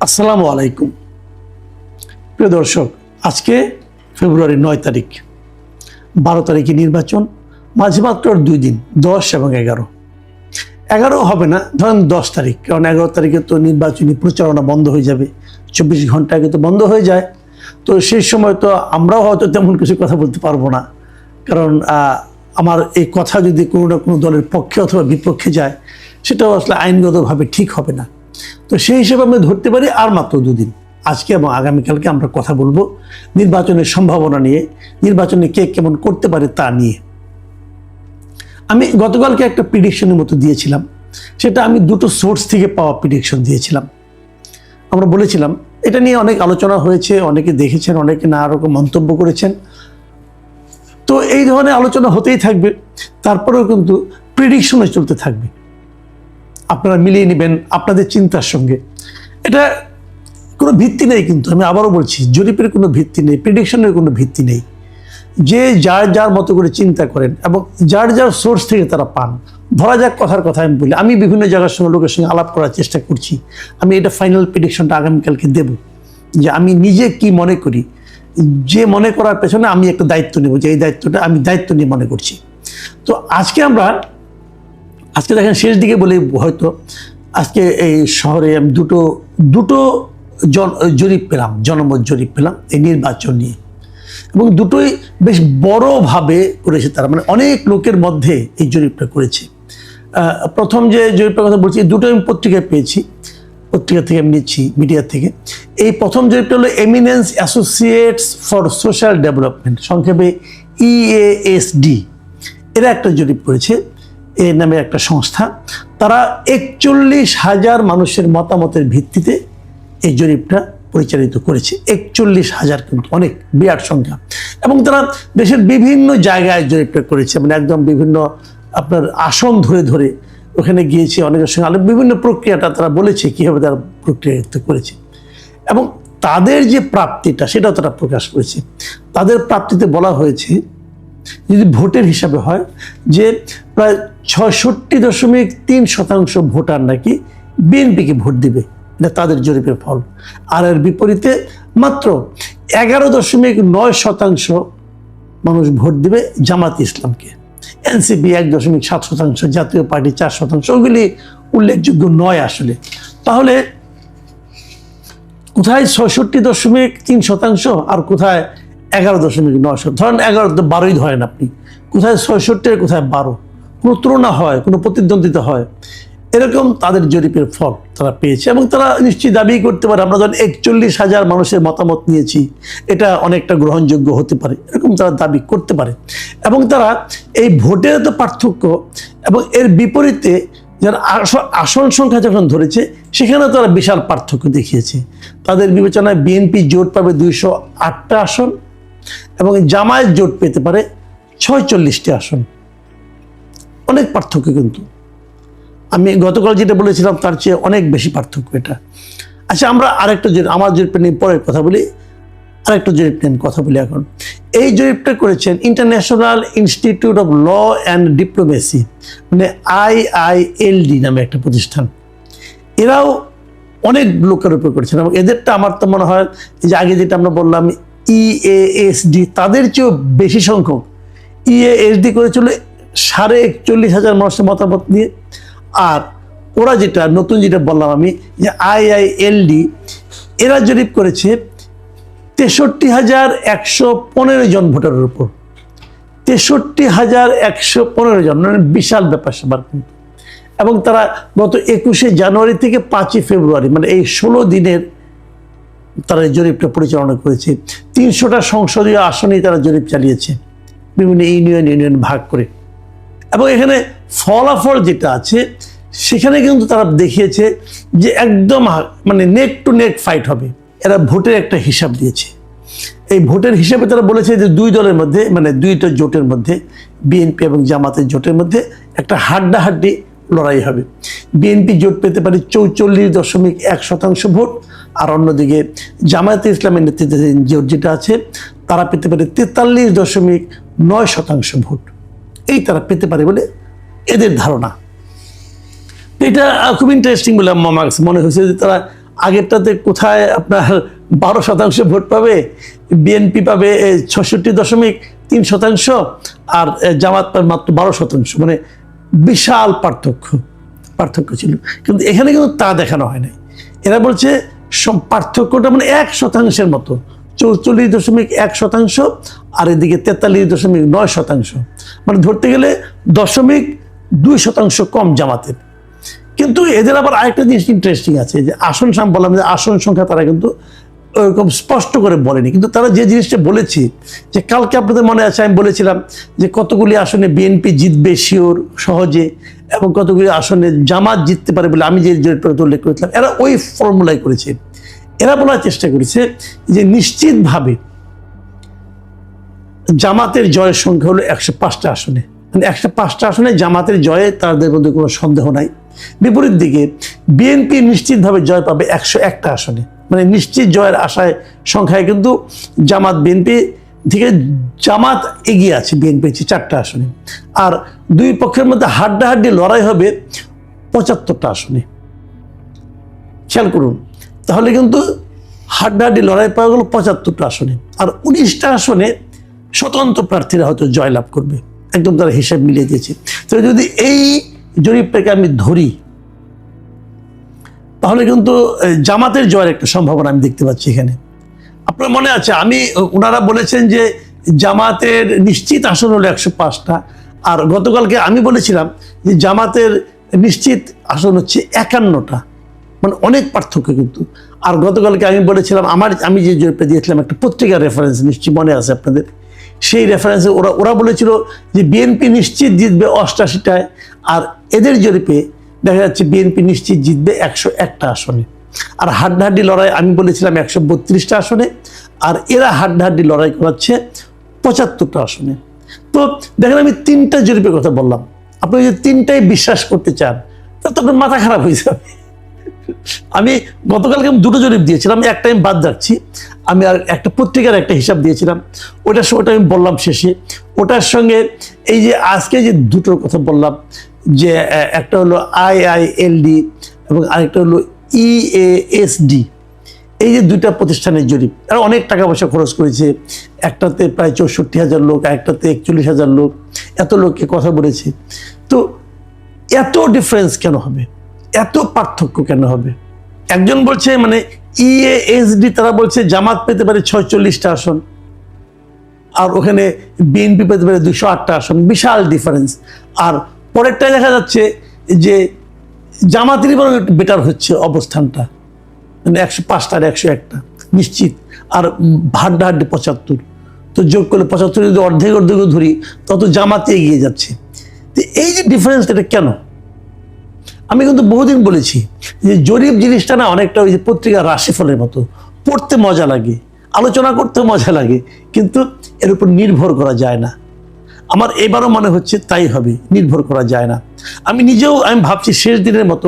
আসসালামু আলাইকুম প্রিয় দর্শক, আজকে ফেব্রুয়ারি 9 তারিখ, 12 তারিখে নির্বাচন, মাঝে মাত্র 2 দিন, 10 এবং 11। 11 হবে না, ধরেন 10 তারিখ, কারণ 11 তারিখে তো নির্বাচনী প্রচারণা বন্ধ হয়ে যাবে, 24 ঘন্টা আগে তো বন্ধ হয়ে যায়। তো সেই সময় তো আমরাও হয়তো তেমন কিছু কথা বলতে পারবো না, কারণ আমার এই কথা যদি কোনো না কোনো দলের পক্ষে অথবা বিপক্ষে যায়, সেটাও আসলে আইনগতভাবে ঠিক হবে না। তো সেই হিসেবে আমরা ধরতে পারি আর মাত্র 2 দিন, আজকে এবং আগামীকালকে আমরা কথা বলবো নির্বাচনের সম্ভাবনা নিয়ে, নির্বাচনে কে কেমন করতে পারে তা নিয়ে। আমি গতকালকে একটা প্রিডিকশনের মতো দিয়েছিলাম, সেটা আমি দুটো সোর্স থেকে পাওয়া প্রিডিকশন দিয়েছিলাম। আমরা বলেছিলাম এটা নিয়ে অনেক আলোচনা হয়েছে, অনেকে দেখেছেন, অনেকে নানা রকম মন্তব্য করেছেন। তো এই ধরনের আলোচনা হতেই থাকবে, তারপরেও কিন্তু প্রিডিকশনে চলতে থাকবে। আপনারা মিলিয়ে নেবেন আপনাদের চিন্তার সঙ্গে। এটা কোনো ভিত্তি নেই, কিন্তু আমি আবারও বলছি, জরিপের কোনো ভিত্তি নেই, প্রিডিকশনের কোনো ভিত্তি নেই। যে যার যার মতো করে চিন্তা করেন এবং যার যার সোর্স থেকে তারা পান। ধরা যাক, কথার কথা আমি বলি, আমি বিভিন্ন জায়গার সঙ্গে লোকের সঙ্গে আলাপ করার চেষ্টা করছি। আমি এটা ফাইনাল প্রিডিকশনটা আগামীকালকে দেব, যে আমি নিজে কি মনে করি, যে মনে করার পেছনে আমি একটা দায়িত্ব নেব, যে এই দায়িত্বটা আমি দায়িত্ব নিয়ে মনে করছি। তো আজকে দেখেন শেষ দিকে বলে, হয়তো আজকে এই শহরে আমি দুটো জরিপ পেলাম, জনমত জরিপ পেলাম এই নির্বাচন নিয়ে, এবং দুটোই বেশ বড়ভাবে করেছে তারা, মানে অনেক লোকের মধ্যে এই জরিপটা করেছে। প্রথম যে জরিপটার কথা বলছি, দুটো আমি পত্রিকায় পেয়েছি, পত্রিকা থেকে আমি নিচ্ছি, মিডিয়া থেকে। এই প্রথম জরিপটা হলো eminence associates for social development, সংক্ষেপে EASD, এরা একটা জরিপ করেছে, এর নামে একটা সংস্থা। তারা 41,000 মানুষের মতামতের ভিত্তিতে এই জরিপটা পরিচালিত করেছে। 41,000 কিন্তু অনেক বিরাট সংখ্যা, এবং তারা দেশের বিভিন্ন জায়গায় জরিপটা করেছে, মানে একদম বিভিন্ন আপনার আসন ধরে ধরে ওখানে গিয়েছে, অনেকের সঙ্গে বিভিন্ন প্রক্রিয়াটা তারা বলেছে কীভাবে তারা প্রক্রিয়ায়িত করেছে, এবং তাদের যে প্রাপ্তিটা সেটাও তারা প্রকাশ করেছে। তাদের প্রাপ্তিতে বলা হয়েছে, যদি ভোটের হিসাবে হয়, যে প্রায় 66.3% ভোটার নাকি বিএনপিকে ভোট দিবে, এটা তাদের জরিপের ফল। আর এর বিপরীতে মাত্র 11.9% মানুষ ভোট দিবে জামাত ইসলামকে। এনসিপি 1.7%, জাতীয় পার্টি 4%, ওগুলি উল্লেখযোগ্য নয় আসলে। তাহলে কোথায় 66.3% আর কোথায় 11.9%? ধরেন 12ই ধরেন আপনি, কোথায় 66 আর কোথায় 12, কোনো তুলনা হয়, কোনো প্রতিদ্বন্দ্বিতা হয়, এরকম তাদের জরিপের ফল তারা পেয়েছে। এবং তারা নিশ্চয়ই দাবি করতে পারে, আমরা ধরেন 41,000 মানুষের মতামত নিয়েছি, এটা অনেকটা গ্রহণযোগ্য হতে পারে, এরকম তারা দাবি করতে পারে। এবং তারা এই ভোটের তো পার্থক্য এবং এর বিপরীতে যারা আসন সংখ্যা যখন ধরেছে, সেখানে তারা বিশাল পার্থক্য দেখিয়েছে। তাদের বিবেচনায় বিএনপি জোট পাবে 208টা আসন, এবং জামায়াত জোট পেতে পারে 46টি আসন। অনেক পার্থক্য, কিন্তু আমি গতকাল যেটা বলেছিলাম তার চেয়ে অনেক বেশি পার্থক্য এটা। আচ্ছা, আমরা আরেকটা জরিপ, আমার জরিপটা নিয়ে পরে কথা বলি, আরেকটা জরিপ নিয়ে কথা বলি এখন। এই জরিপটা করেছেন international institute of law and diplomacy, মানে IILD নামে একটা প্রতিষ্ঠান। এরাও অনেক লোকের উপর করেছেন, এবং এদেরটা আমার তো মনে হয় যে আগে যেটা আমরা বললাম EASD, তাদের চেয়েও বেশি সংখ্যক। EASD করেছিল 41,500 মানুষের মতামত নিয়ে, আর ওরা যেটা নতুন যেটা বললাম আমি, যে IILD, এরা জরিপ করেছে 63,115 জন ভোটারের উপর। 63,115 জন, মানে বিশাল ব্যাপার স্যাপার কিন্তু। এবং তারা গত 21শে জানুয়ারি থেকে 5ই ফেব্রুয়ারি, মানে এই 16 দিনের তারা এই জরিপটা পরিচালনা করেছে। 300টা সংসদীয় আসনেই তারা জরিপ চালিয়েছে, বিভিন্ন ইউনিয়ন ভাগ করে। এবং এখানে ফলাফল যেটা আছে, সেখানে কিন্তু তারা দেখিয়েছে যে একদম মানে নেক টু নেক ফাইট হবে। এরা ভোটের একটা হিসাব দিয়েছে। এই ভোটের হিসাবে তারা বলেছে যে দুই দলের মধ্যে, মানে দুইটা জোটের মধ্যে, বিএনপি এবং জামাতের জোটের মধ্যে একটা হাড্ডাহাড্ডি লড়াই হবে। বিএনপি জোট পেতে পারে 44.1% ভোট, আর অন্যদিকে জামায়াতে ইসলামের নেতৃত্বে জোট যেটা আছে, তারা পেতে পারে 43.9% ভোট। এই তারা পেতে পারে বলে এদের ধারণা। এটা খুব ইন্টারেস্টিং বলে আমার মনে হয়েছে, যে তারা আগেরটাতে কোথায় আপনার 12% ভোট পাবে, বিএনপি পাবে 66.3%, আর জামাত পাবে মাত্র 12%। মানে বিশাল পার্থক্য ছিল, কিন্তু এখানে কিন্তু তা দেখানো হয় নাই। এরা বলছে পার্থক্যটা মানে 1% মতো, 44.1%, আর এদিকে 43.9%, মানে ধরতে গেলে 0.2% কম জামাতের। কিন্তু এদের আবার আরেকটা জিনিস ইন্টারেস্টিং আছে, যে আসন বললাম যে আসন সংখ্যা তারা কিন্তু ওরকম স্পষ্ট করে বলেনি, কিন্তু তারা যে জিনিসটা বলেছে, যে কালকে আপনাদের মনে আছে আমি বলেছিলাম যে কতগুলি আসনে বিএনপি জিতবে শিওর সহজে, এবং কতগুলি আসনে জামাত জিততে পারে বলে আমি যে উল্লেখ করেছিলাম, এরা ওই ফর্মুলাই করেছে। এরা বলার চেষ্টা করেছে যে নিশ্চিতভাবে জামাতের জয়ের সংখ্যা হলো 105টা আসনে, মানে 105টা আসনে জামাতের জয়ে তাদের মধ্যে কোনো সন্দেহ নাই। বিপরীত দিকে বিএনপি নিশ্চিতভাবে জয় পাবে 101টা আসনে, মানে নিশ্চিত জয়ের আশায় সংখ্যায় কিন্তু জামাত বিএনপি থেকে জামাত এগিয়ে আছে বিএনপি 4টা আসনে। আর দুই পক্ষের মধ্যে হাড্ডাহাড্ডি লড়াই হবে 75টা আসনে। খেয়াল করুন, তাহলে কিন্তু হাড্ডাহাড্ডি লড়াই পাওয়া গেল 75টা আসনে, আর 19টা আসনে স্বতন্ত্র প্রার্থীরা হয়তো জয়লাভ করবে। একদম তারা হিসাব মিলিয়ে দিয়েছে। তো যদি এই জরিপটাকে আমি ধরি, তাহলে কিন্তু জামাতের জয়ের একটা সম্ভাবনা আমি দেখতে পাচ্ছি এখানে। আপনার মনে আছে ওনারা বলেছেন যে জামাতের নিশ্চিত আসন হলো 105টা, আর গতকালকে আমি বলেছিলাম যে জামাতের নিশ্চিত আসন হচ্ছে 51টা, মানে অনেক পার্থক্য কিন্তু। আর গতকালকে আমি বলেছিলাম আমি যে জরিপটা দিয়েছিলাম একটা পত্রিকার রেফারেন্স, নিশ্চয়ই মনে আছে আপনাদের, সেই রেফারেন্সে ওরা বলেছিল যে বিএনপি নিশ্চিত জিতবে 88টায়, আর এদের জরিপে দেখা যাচ্ছে বিএনপি নিশ্চিত জিতবে 101টা আসনে। আর হাড্ডাহাড্ডি লড়াই আমি বলেছিলাম 132টা আসনে, আর এরা হাড্ডাহাড্ডি লড়াই করাচ্ছে 75টা আসনে। তো দেখেন, আমি 3টা জরিপের কথা বললাম, আপনি যদি 3টাই বিশ্বাস করতে চান তাহলে তো আপনার মাথা খারাপ হয়ে যাবে। আমি গতকালকে 2টো জরিপ দিয়েছিলাম, একটা আমি বাদ রাখছি, আমি আর একটা পত্রিকার একটা হিসাব দিয়েছিলাম, ওটার ওটা আমি বললাম শেষে। ওটার সঙ্গে এই যে আজকে যে 2টোর কথা বললাম, যে একটা হলো IILD এবং আরেকটা হলো EASD, এই যে 2টা প্রতিষ্ঠানের জরিপ, এরা অনেক টাকা পয়সা খরচ করেছে। একটাতে প্রায় 64,000 লোক, একটাতে 41,000 লোক, এত লোককে কথা বলেছে। তো এত ডিফারেন্স কেন হবে, এত পার্থক্য কেন হবে? একজন বলছে মানে EASD, তারা বলছে জামাত পেতে পারে 46টা আসন, আর ওখানে বিএনপি পেতে পারে 208টা আসন, বিশাল ডিফারেন্স। আর পরেরটাই দেখা যাচ্ছে যে জামাতেরই বরং একটু বেটার হচ্ছে অবস্থানটা, মানে 105টার 101টা নিশ্চিত, আর হাড্ডাহাড্ডি 75। তো যোগ করলে 75 যদি অর্ধেক ধরি, তত জামাতে এগিয়ে যাচ্ছে। তো এই যে ডিফারেন্স, এটা কেন? আমি কিন্তু বহুদিন বলেছি যে জরিপ জিনিসটা না অনেকটা ওই যে পত্রিকার রাশিফলের মতো, পড়তে মজা লাগে, আলোচনা করতে মজা লাগে, কিন্তু এর উপর নির্ভর করা যায় না। আমার এবারও মনে হচ্ছে তাই হবে, নির্ভর করা যায় না। আমি নিজেও ভাবছি শেষ দিনের মতো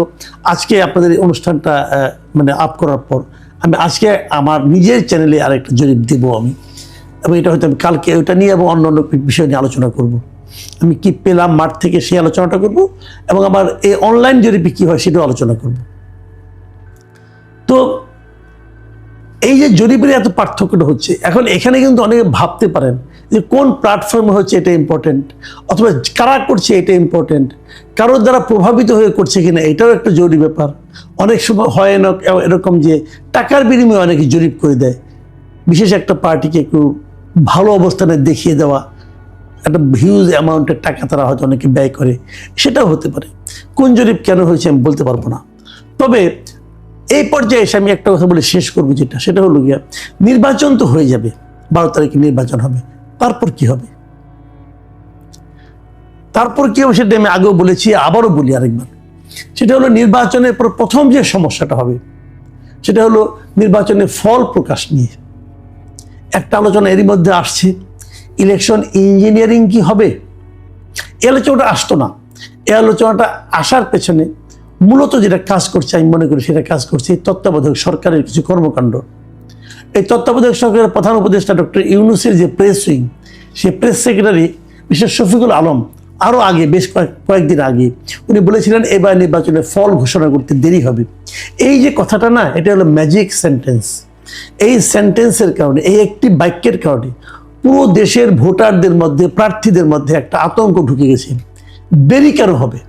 আজকে আপনাদের অনুষ্ঠানটা মানে আপ করার পর আমি আজকে আমার নিজের চ্যানেলে আরেকটা জরিপ দেবো আমি, এবং এটা হয়তো আমি কালকে ওইটা নিয়ে এবং অন্য বিষয় নিয়ে আলোচনা করব। আমি কি পেলাম মাঠ থেকে সেই আলোচনাটা করব, এবং আমার এই অনলাইন জরিপে কি হয় সেটাও আলোচনা করব। তো এই যে জরিপের এত পার্থক্যটা হচ্ছে, এখন এখানে কিন্তু অনেকে ভাবতে পারেন যে কোন প্ল্যাটফর্মে হচ্ছে এটা ইম্পর্টেন্ট, অথবা কারা করছে এটা ইম্পর্টেন্ট, কারোর দ্বারা প্রভাবিত হয়ে করছে কিনা এটাও একটা জরুরি ব্যাপার। অনেক সময় হয় না এরকম যে টাকার বিনিময়ে অনেকে জরিপ করে দেয়, বিশেষ একটা পার্টিকে একটু ভালো অবস্থানে দেখিয়ে দেওয়া, একটা হিউজ অ্যামাউন্টের টাকা তারা হয়তো অনেকে ব্যয় করে, সেটাও হতে পারে। কোন জরিপ কেন হয়েছে আমি বলতে পারবো না। তবে এই পর্যায়ে এসে আমি একটা কথা বলে শেষ করবো, সেটা হলো গিয়া নির্বাচন তো হয়ে যাবে, 12 তারিখে নির্বাচন হবে, তারপর কি হবে? তারপর কি হবে সেটা আমি আগেও বলেছি, আবারও বলি আরেকবার। সেটা হলো নির্বাচনের পর প্রথম যে সমস্যাটা হবে সেটা হলো নির্বাচনের ফল প্রকাশ নিয়ে একটা আলোচনা এরই মধ্যে আসছে। ইলেকশন ইঞ্জিনিয়ারিং কি হবে, এই আলোচনাটা আসতো না। এই আলোচনাটা আসার পেছনে মূলত যেটা কাজ করছে আমি মনে করি সেটা কাজ করছে তত্ত্বাবধায়ক সরকারের কিছু কর্মকাণ্ড। এই তত্ত্বাবধায়ক সরকারের প্রধান উপদেষ্টা ডক্টর ইউনূসের যে প্রেস উইং, সে press secretary mister Shafiqul Alam আরও আগে বেশ কয়েকদিন আগে উনি বলেছিলেন এবার নির্বাচনের ফল ঘোষণা করতে দেরি হবে। এই যে কথাটা না, এটা হলো ম্যাজিক সেন্টেন্স। এই সেন্টেন্সের কারণে, এই একটি বাক্যের কারণে পুরো দেশের ভোটারদের মধ্যে, প্রার্থীদের মধ্যে একটা আতঙ্ক ঢুকে গেছে। দেরি কেন হবে?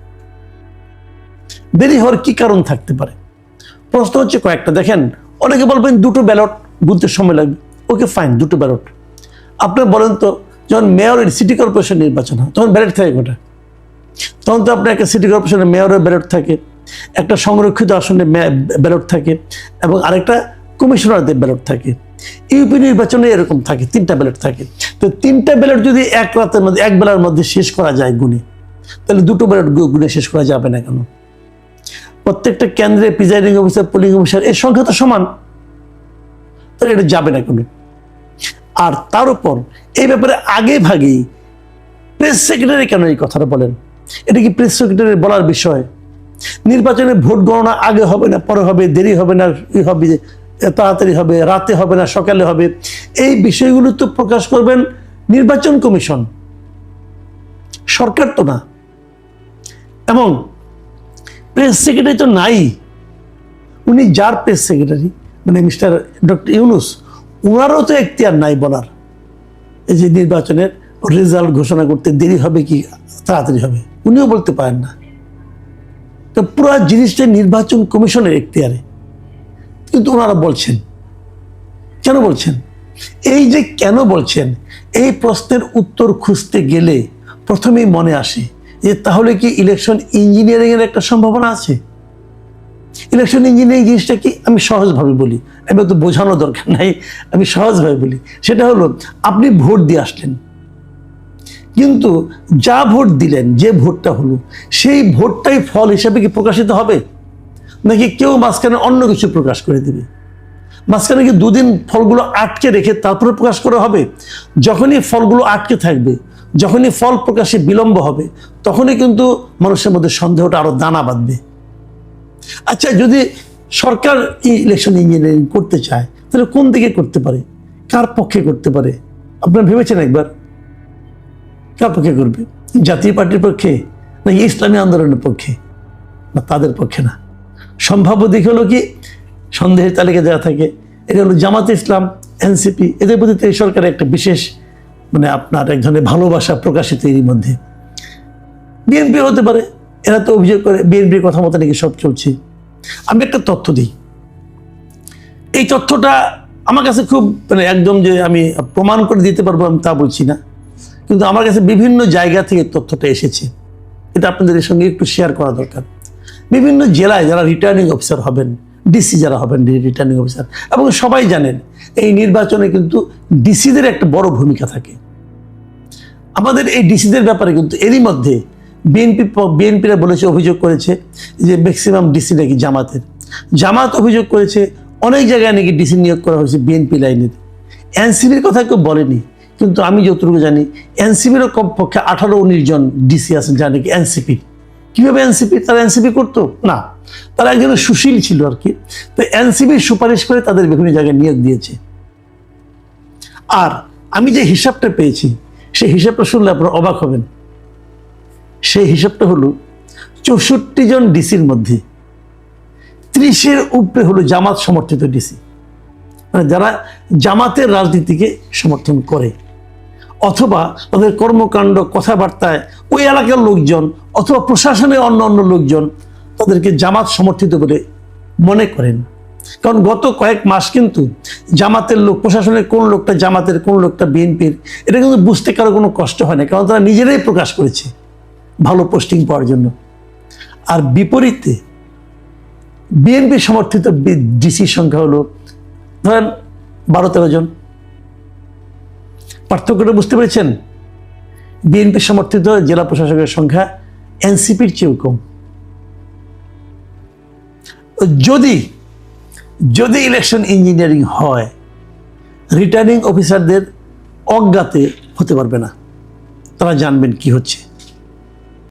দেরি হওয়ার কি কারণ থাকতে পারে? প্রশ্ন হচ্ছে কয়েকটা। দেখেন, অনেকে বলবেন দুটো ব্যালট গুনতে সময় লাগবে। ওকে ফাইন, দুটো ব্যালট। আপনি বলেন তো, যখন মেয়রের সিটি কর্পোরেশন নির্বাচন হয় তখন ব্যালট থাকে কোটা? তখন তো আপনার একটা সিটি কর্পোরেশনের মেয়রের ব্যালট থাকে, একটা সংরক্ষিত আসনে ব্যালট থাকে, এবং আরেকটা কমিশনারদের ব্যালট থাকে। ইউপি নির্বাচনে এরকম থাকে, 3টা ব্যালট থাকে। তো 3টা ব্যালট যদি এক রাতের মধ্যে, এক বেলার মধ্যে শেষ করা যায় গুনে, তাহলে দুটো ব্যালট গুনে শেষ করা যাবে না কেন? প্রত্যেকটা কেন্দ্রে প্রিজাইডিং অফিসার, পোলিং অফিসার এর সংখ্যা তো সমান, তাহলে এটা যাবে না কেন? আর তার উপর এই ব্যাপারে আগে ভাগেই প্রেস সেক্রেটারি কেন এই কথাটা বলেন? এটা কি প্রেস সেক্রেটারি বলার বিষয়? নির্বাচনে ভোট গণনা আগে হবে না পরে হবে, দেরি হবে না হবে, তাড়াতাড়ি হবে, রাতে হবে না সকালে হবে, এই বিষয়গুলো তো প্রকাশ করবেন নির্বাচন কমিশন, সরকার তো না। এবং প্রেস সেক্রেটারি তো নাই। উনি যার প্রেস সেক্রেটারি, মানে মিস্টার ডক্টর ইউনুস, ওনারও তো এখতিয়ার নাই বলার এই যে নির্বাচনের রেজাল্ট ঘোষণা করতে দেরি হবে কি তাড়াতাড়ি হবে, উনিও বলতে পারেন না। তো পুরো জিনিসটা নির্বাচন কমিশনের এখতিয়ারে, কিন্তু ওনারা বলছেন। কেন বলছেন? এই যে কেন বলছেন, এই প্রশ্নের উত্তর খুঁজতে গেলে প্রথমেই মনে আসে যে তাহলে কি ইলেকশন ইঞ্জিনিয়ারিং এর একটা সম্ভাবনা আছে? ইলেকশন ইঞ্জিনিয়ারিং জিনিসটা কি? আমি সহজভাবে বলি, আমি তো বোঝানো দরকার নাই, আমি সহজভাবে বলি। সেটা হলো, আপনি ভোট দিয়ে আসলেন, কিন্তু যা ভোট দিলেন, যে ভোটটা হলো, সেই ভোটটাই ফল হিসাবে কি প্রকাশিত হবে, নাকি কেউ মাঝখানে অন্য কিছু প্রকাশ করে দেবে? মাঝখানে কি দুদিন ফলগুলো আটকে রেখে তারপরে প্রকাশ করা হবে? যখনই ফলগুলো আটকে থাকবে, যখনই ফল প্রকাশে বিলম্ব হবে, তখনই কিন্তু মানুষের মধ্যে সন্দেহটা আরো দানা বাঁধবে। আচ্ছা, যদি সরকার ইলেকশন ইঞ্জিনিয়ারিং করতে চায়, তাহলে কোন দিকে করতে পারে, কার পক্ষে করতে পারে? আপনারা ভেবেছেন একবার? কার পক্ষে করবে? জাতীয় পার্টির পক্ষে, নাকি ইসলামী আন্দোলনের পক্ষে? না, তাদের পক্ষে না। সম্ভাব্য দিক হলো কি, সন্দেহের তালিকা যারা থাকে, এটা হলো জামাতে ইসলাম, এনসিপি, এদের প্রতি এই সরকারের একটা বিশেষ মানে আপনার এক ধরনের ভালোবাসা প্রকাশিত এরই মধ্যে। বিএনপি হতে পারে, এরা তো অভিযোগ করে বিএনপির কথা মতো নাকি সব চলছে। আমি একটা তথ্য দিই, এই তথ্যটা আমার কাছে খুব মানে একদম যে আমি প্রমাণ করে দিতে পারবো আমি তা বলছি না, কিন্তু আমার কাছে বিভিন্ন জায়গা থেকে তথ্যটা এসেছে, এটা আপনাদের সঙ্গে একটু শেয়ার করা দরকার। বিভিন্ন জেলায় যারা রিটার্নিং অফিসার হবেন, ডিসি যারা হবেন রিটার্নিং অফিসার, এবং সবাই জানেন এই নির্বাচনে কিন্তু ডিসিদের একটা বড় ভূমিকা থাকে। আমাদের এই ডিসিদের ব্যাপারে কিন্তু এরই মধ্যে বিএনপিরা বলেছে, অভিযোগ করেছে যে ম্যাক্সিমাম ডিসি নাকি জামাত অভিযোগ করেছে অনেক জায়গায় নাকি ডিসি নিয়োগ করা হয়েছে বিএনপি লাইনের। এনসিপির কথা কেউ বলেনি, কিন্তু আমি যতটুকু জানি এনসিপিরও কমপক্ষে 18-19 জন ডিসি আছেন যা নাকি এনসিপি। কিভাবে এনসিপি? তারা এনসিপি করতো না, তারা একজন সুশীল ছিল আর কি। তো এনসিপির সুপারিশ করে তাদের বিভিন্ন জায়গায় নিয়োগ দিয়েছে। আর আমি যে হিসাবটা পেয়েছি, সেই হিসাবটা শুনলে আপনারা অবাক হবেন। সেই হিসাবটা হলো 64 জন ডিসির মধ্যে 30-এর উপরে হলো জামাত সমর্থিত ডিসি, মানে যারা জামাতের রাজনীতিকে সমর্থন করে, অথবা তাদের কর্মকাণ্ড কথাবার্তায় ওই এলাকার লোকজন অথবা প্রশাসনের অন্য লোকজন তাদেরকে জামাত সমর্থিত বলে মনে করেন। কারণ গত কয়েক মাস কিন্তু জামাতের লোক, প্রশাসনের কোন লোকটা জামাতের, কোন লোকটা বিএনপির, এটা কিন্তু বুঝতে কারো কোনো কষ্ট হয় না, কারণ তারা নিজেরাই প্রকাশ করেছে ভালো পোস্টিং পাওয়ার জন্য। আর বিপরীতে বিএনপি সমর্থিত ডিসির সংখ্যা হলো ধরেন 12-13 জন। পার্থক্যটা বুঝতে পেরেছেন? বিএনপি সমর্থিত জেলা প্রশাসকের সংখ্যা এনসিপির চেয়েও কম। যদি ইলেকশন ইঞ্জিনিয়ারিং হয়, রিটার্নিং অফিসারদের অজ্ঞাতে হতে পারবে না, তারা জানবেন কি হচ্ছে।